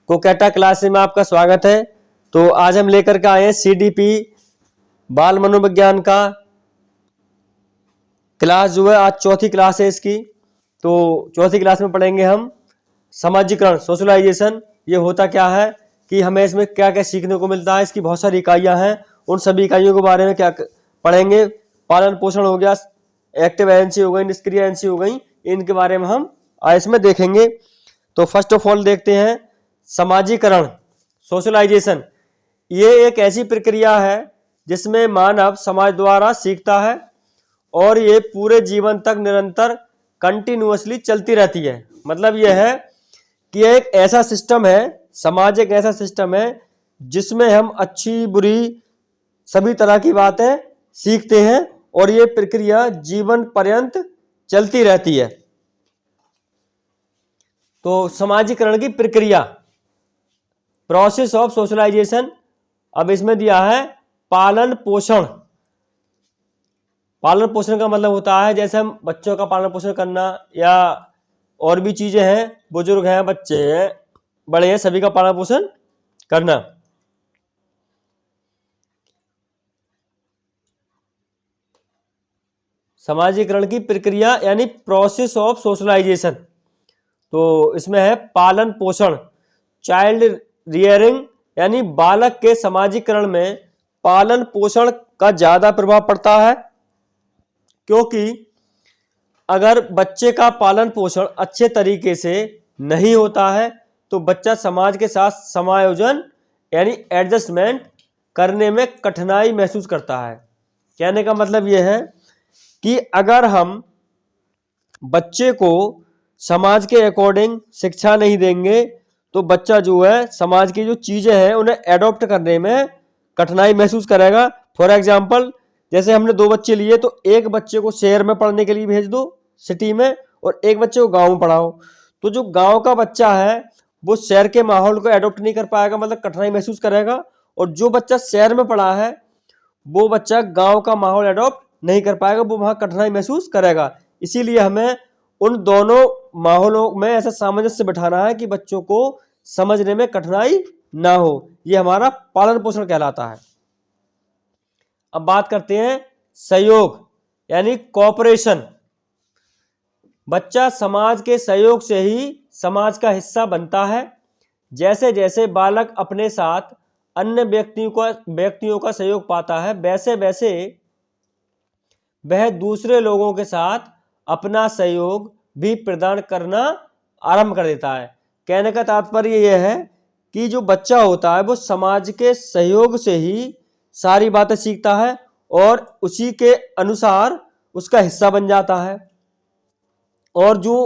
कोकैटा class में आपका स्वागत है। तो आज हम लेकर के आए हैं सीडीपी बाल मनोविज्ञान का क्लास जो है, आज चौथी क्लास है इसकी। तो चौथी क्लास में पढ़ेंगे हम समाजीकरण, सोशलाइजेशन। ये होता क्या है कि हमें इसमें क्या क्या सीखने को मिलता है। इसकी बहुत सारी इकाइयां हैं, उन सभी इकाइयों के बारे में क्या पढ़ेंगे। पालन पोषण हो गया, एक्टिव एजेंसी हो गई, निष्क्रिय एजेंसी हो गई, इनके बारे में हम आज इसमें देखेंगे। तो फर्स्ट ऑफ ऑल देखते हैं समाजीकरण, सोशलाइजेशन। ये एक ऐसी प्रक्रिया है जिसमें मानव समाज द्वारा सीखता है और ये पूरे जीवन तक निरंतर कंटिन्यूअसली चलती रहती है। मतलब यह है कि यह एक ऐसा सिस्टम है, समाज एक ऐसा सिस्टम है जिसमें हम अच्छी बुरी सभी तरह की बातें सीखते हैं और ये प्रक्रिया जीवन पर्यंत चलती रहती है। तो समाजीकरण की प्रक्रिया, प्रोसेस ऑफ सोशलाइजेशन। अब इसमें दिया है पालन पोषण। पालन पोषण का मतलब होता है जैसे हम बच्चों का पालन पोषण करना, या और भी चीजें हैं, बुजुर्ग हैं, बच्चे हैं, बड़े हैं, सभी का पालन पोषण करना। समाजीकरण की प्रक्रिया यानी प्रोसेस ऑफ सोशलाइजेशन। तो इसमें है पालन पोषण, चाइल्ड रियरिंग, यानी बालक के समाजीकरण में पालन पोषण का ज्यादा प्रभाव पड़ता है। क्योंकि अगर बच्चे का पालन पोषण अच्छे तरीके से नहीं होता है तो बच्चा समाज के साथ समायोजन यानी एडजस्टमेंट करने में कठिनाई महसूस करता है। कहने का मतलब यह है कि अगर हम बच्चे को समाज के अकॉर्डिंग शिक्षा नहीं देंगे तो बच्चा जो है समाज की जो चीजें हैं उन्हें एडॉप्ट करने में कठिनाई महसूस करेगा। फॉर एग्जाम्पल, जैसे हमने दो बच्चे लिए तो एक बच्चे को शहर में पढ़ने के लिए भेज दो, सिटी में, और एक बच्चे को गांव में पढ़ाओ। तो जो गांव का बच्चा है वो शहर के माहौल को एडॉप्ट नहीं कर पाएगा, मतलब कठिनाई महसूस करेगा। और जो बच्चा शहर में पढ़ा है वो बच्चा गांव का माहौल एडॉप्ट नहीं कर पाएगा, वो वहां कठिनाई महसूस करेगा। इसीलिए हमें उन दोनों माहौलों में ऐसा सामंजस्य बिठाना है कि बच्चों को समझने में कठिनाई ना हो। ये हमारा पालन पोषण कहलाता है। अब बात करते हैं सहयोग यानी कोऑपरेशन। बच्चा समाज के सहयोग से ही समाज का हिस्सा बनता है। जैसे जैसे बालक अपने साथ अन्य व्यक्तियों का सहयोग पाता है वैसे वैसे वह दूसरे लोगों के साथ अपना सहयोग भी प्रदान करना आरंभ कर देता है। कहने का तात्पर्य यह है कि जो बच्चा होता है वो समाज के सहयोग से ही सारी बातें सीखता है और उसी के अनुसार उसका हिस्सा बन जाता है, और जो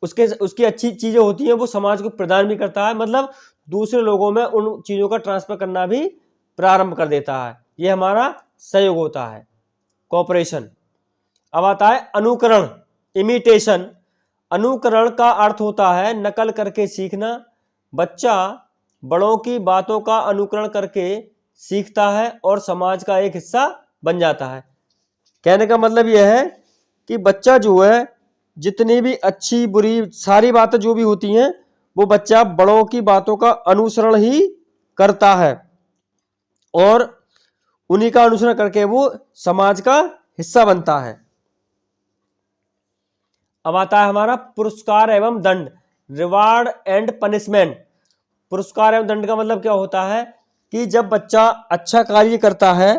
उसकी अच्छी चीजें होती हैं वो समाज को प्रदान भी करता है, मतलब दूसरे लोगों में उन चीजों का ट्रांसफर करना भी प्रारंभ कर देता है। ये हमारा सहयोग होता है, कोऑपरेशन। अब आता है अनुकरण, इमिटेशन। अनुकरण का अर्थ होता है नकल करके सीखना। बच्चा बड़ों की बातों का अनुकरण करके सीखता है और समाज का एक हिस्सा बन जाता है। कहने का मतलब यह है कि बच्चा जो है जितनी भी अच्छी बुरी सारी बातें जो भी होती हैं वो बच्चा बड़ों की बातों का अनुसरण ही करता है और उन्हीं का अनुसरण करके वो समाज का हिस्सा बनता है। अब आता है हमारा पुरस्कार एवं दंड, रिवार्ड एंड पनिशमेंट। पुरस्कार एवं दंड का मतलब क्या होता है कि जब बच्चा अच्छा कार्य करता है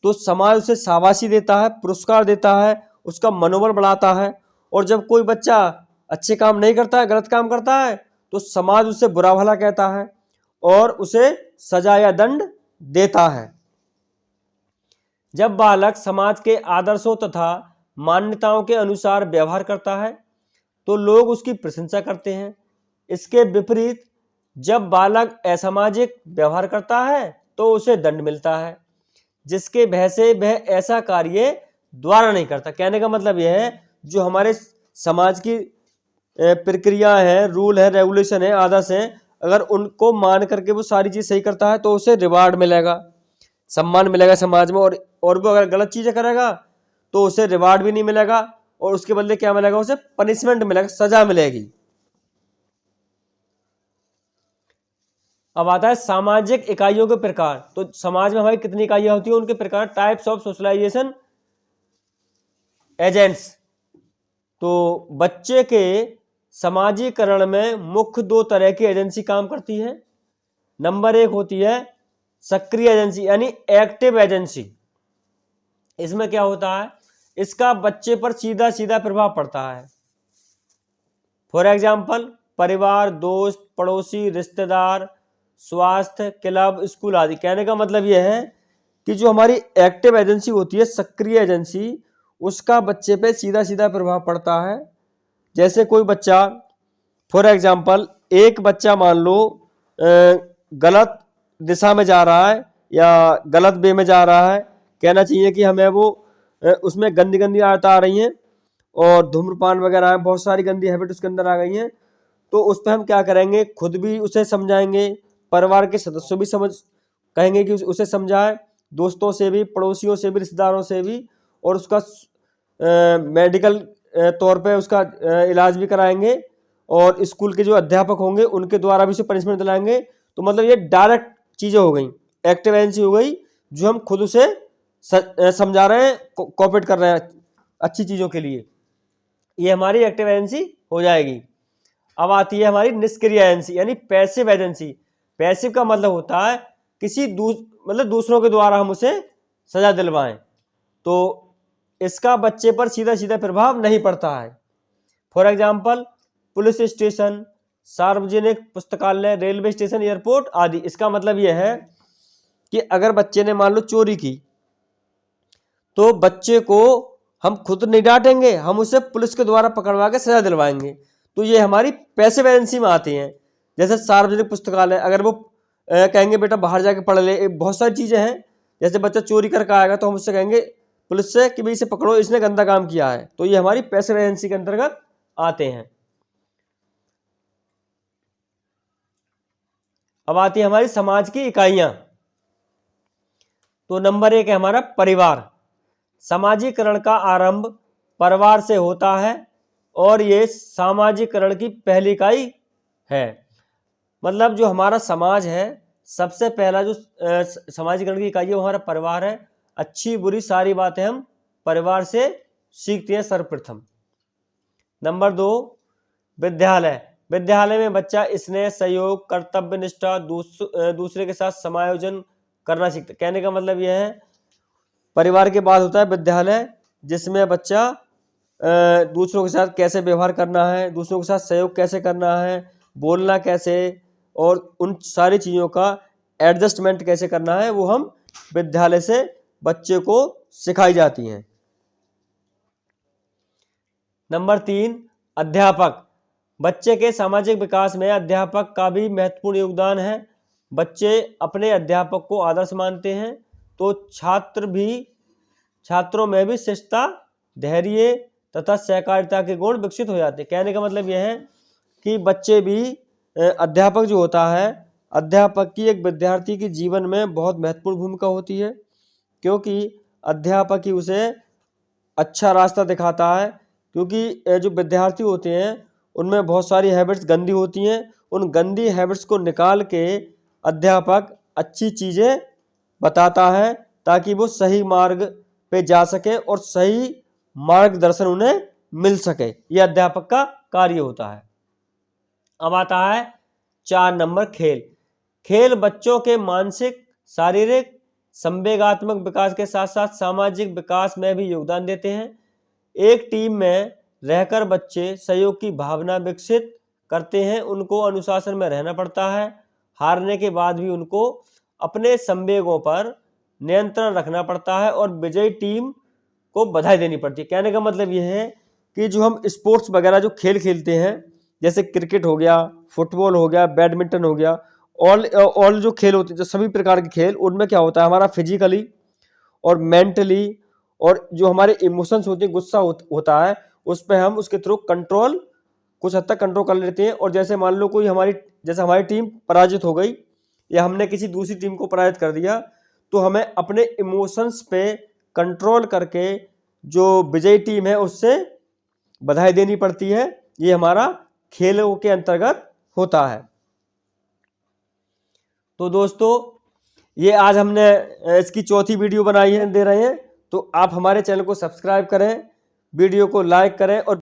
तो समाज उसे शाबाशी देता है, पुरस्कार देता है, उसका मनोबल बढ़ाता है। और जब कोई बच्चा अच्छे काम नहीं करता है, गलत काम करता है, तो समाज उसे बुरा भला कहता है और उसे सजा या दंड देता है। जब बालक समाज के आदर्शों तथा मान्यताओं के अनुसार व्यवहार करता है तो लोग उसकी प्रशंसा करते हैं। इसके विपरीत जब बालक असामाजिक व्यवहार करता है तो उसे दंड मिलता है, जिसके भय से वह ऐसा कार्य द्वारा नहीं करता। कहने का मतलब यह है जो हमारे समाज की प्रक्रिया है, रूल है, रेगुलेशन है, आदर्श है, अगर उनको मान करके वो सारी चीज सही करता है तो उसे रिवार्ड मिलेगा, सम्मान मिलेगा समाज में। और वो अगर गलत चीजें करेगा तो उसे रिवार्ड भी नहीं मिलेगा और उसके बदले क्या मिलेगा, उसे पनिशमेंट मिलेगा, सजा मिलेगी। अब आता है सामाजिक इकाइयों के प्रकार। तो समाज में हमारी कितनी इकाइयां होती हैं, उनके प्रकार, टाइप्स ऑफ सोशलाइजेशन एजेंट्स। तो बच्चे के समाजीकरण में मुख्य दो तरह की एजेंसी काम करती है। नंबर एक होती है सक्रिय एजेंसी यानी एक्टिव एजेंसी। इसमें क्या होता है, इसका बच्चे पर सीधा सीधा प्रभाव पड़ता है। फॉर एग्जाम्पल परिवार, दोस्त, पड़ोसी, रिश्तेदार, स्वास्थ्य, क्लब, स्कूल आदि। कहने का मतलब यह है कि जो हमारी एक्टिव एजेंसी होती है, सक्रिय एजेंसी, उसका बच्चे पे सीधा सीधा प्रभाव पड़ता है। जैसे कोई बच्चा, फॉर एग्जाम्पल एक बच्चा मान लो गलत दिशा में जा रहा है या गलत वे में जा रहा है, कहना चाहिए कि हमें वो उसमें गंदी गंदी आदतें आ रही हैं और धूम्रपान वगैरह है, बहुत सारी गंदी हैबिट उसके अंदर आ गई हैं। तो उस पर हम क्या करेंगे, खुद भी उसे समझाएंगे, परिवार के सदस्यों भी कहेंगे कि उसे समझाए, दोस्तों से भी, पड़ोसियों से भी, रिश्तेदारों से भी, और उसका मेडिकल तौर पे उसका इलाज भी कराएंगे, और स्कूल के जो अध्यापक होंगे उनके द्वारा भी उसे पनिशमेंट दिलाएंगे। तो मतलब ये डायरेक्ट चीज़ें हो गई, एक्टिव एजेंसी हो गई, जो हम खुद उसे समझा रहे हैं, कोऑपरेट कर रहे हैं अच्छी चीज़ों के लिए, ये हमारी एक्टिव एजेंसी हो जाएगी। अब आती है हमारी निष्क्रिय एजेंसी यानी पैसिव एजेंसी। पैसिव का मतलब होता है किसी मतलब दूसरों के द्वारा हम उसे सजा दिलवाएं, तो इसका बच्चे पर सीधा सीधा प्रभाव नहीं पड़ता है। फॉर एग्जाम्पल पुलिस स्टेशन, सार्वजनिक पुस्तकालय, रेलवे स्टेशन, एयरपोर्ट आदि। इसका मतलब यह है कि अगर बच्चे ने मान लो चोरी की, तो बच्चे को हम खुद नहीं डांटेंगे, हम उसे पुलिस के द्वारा पकड़वा के सजा दिलवाएंगे। तो ये हमारी पैसिव एजेंसी में आती हैं। जैसे सार्वजनिक पुस्तकालय, अगर वो कहेंगे बेटा बाहर जाके पढ़ ले, बहुत सारी चीज़ें हैं। जैसे बच्चा चोरी करके आएगा तो हम उससे कहेंगे पुलिस से कि भाई इसे पकड़ो, इसने गंदा काम किया है। तो ये हमारी पैसिव एजेंसी के अंतर्गत आते हैं। अब आती है हमारी समाज की इकाइयां। तो नंबर एक है हमारा परिवार। सामाजिकरण का आरंभ परिवार से होता है और ये सामाजिकरण की पहली इकाई है। मतलब जो हमारा समाज है, सबसे पहला जो सामाजिकरण की इकाई है वो हमारा परिवार है। अच्छी बुरी सारी बातें हम परिवार से सीखते हैं सर्वप्रथम। नंबर दो विद्यालय। विद्यालय में बच्चा स्नेह, सहयोग, कर्तव्य निष्ठा, दूसरे के साथ समायोजन करना सीखता है। कहने का मतलब यह है परिवार के बाद होता है विद्यालय, जिसमें बच्चा दूसरों के साथ कैसे व्यवहार करना है, दूसरों के साथ सहयोग कैसे करना है, बोलना कैसे, और उन सारी चीज़ों का एडजस्टमेंट कैसे करना है, वो हम विद्यालय से बच्चे को सिखाई जाती हैं। नंबर तीन अध्यापक। बच्चे के सामाजिक विकास में अध्यापक का भी महत्वपूर्ण योगदान है। बच्चे अपने अध्यापक को आदर्श मानते हैं, तो छात्रों में भी शिष्टता, धैर्य तथा सहकारिता के गुण विकसित हो जाते हैं। कहने का मतलब यह है कि बच्चे भी अध्यापक जो होता है, अध्यापक की एक विद्यार्थी के जीवन में बहुत महत्वपूर्ण भूमिका होती है, क्योंकि अध्यापक ही उसे अच्छा रास्ता दिखाता है। क्योंकि जो विद्यार्थी होते हैं उनमें बहुत सारी हैबिट्स गंदी होती हैं, उन गंदी हैबिट्स को निकाल के अध्यापक अच्छी चीज़ें बताता है ताकि वो सही मार्ग पे जा सके और सही मार्गदर्शन उन्हें मिल सके। ये अध्यापक का कार्य होता है। अब आता है 4 नंबर खेल। खेल बच्चों के मानसिक, शारीरिक, संवेगात्मक विकास के साथ साथ सामाजिक विकास में भी योगदान देते हैं। एक टीम में रहकर बच्चे सहयोग की भावना विकसित करते हैं, उनको अनुशासन में रहना पड़ता है। हारने के बाद भी उनको अपने संवेगों पर नियंत्रण रखना पड़ता है और विजयी टीम को बधाई देनी पड़ती है। कहने का मतलब यह है कि जो हम स्पोर्ट्स वगैरह जो खेल खेलते हैं, जैसे क्रिकेट हो गया, फुटबॉल हो गया, बैडमिंटन हो गया, ऑल जो खेल होते हैं, जो सभी प्रकार के खेल, उनमें क्या होता है हमारा फिजिकली और मेंटली और जो हमारे इमोशंस होते हैं, गुस्सा होता है, उस पर हम उसके थ्रू कंट्रोल कुछ हद तक कंट्रोल कर लेते हैं। और जैसे मान लो कोई हमारी टीम पराजित हो गई या हमने किसी दूसरी टीम को पराजित कर दिया, तो हमें अपने इमोशंस पे कंट्रोल करके जो विजयी टीम है उससे बधाई देनी पड़ती है। ये हमारा खेलों के अंतर्गत होता है। तो दोस्तों ये आज हमने इसकी चौथी वीडियो बनाई है, दे रहे हैं। तो आप हमारे चैनल को सब्सक्राइब करें, वीडियो को लाइक करें और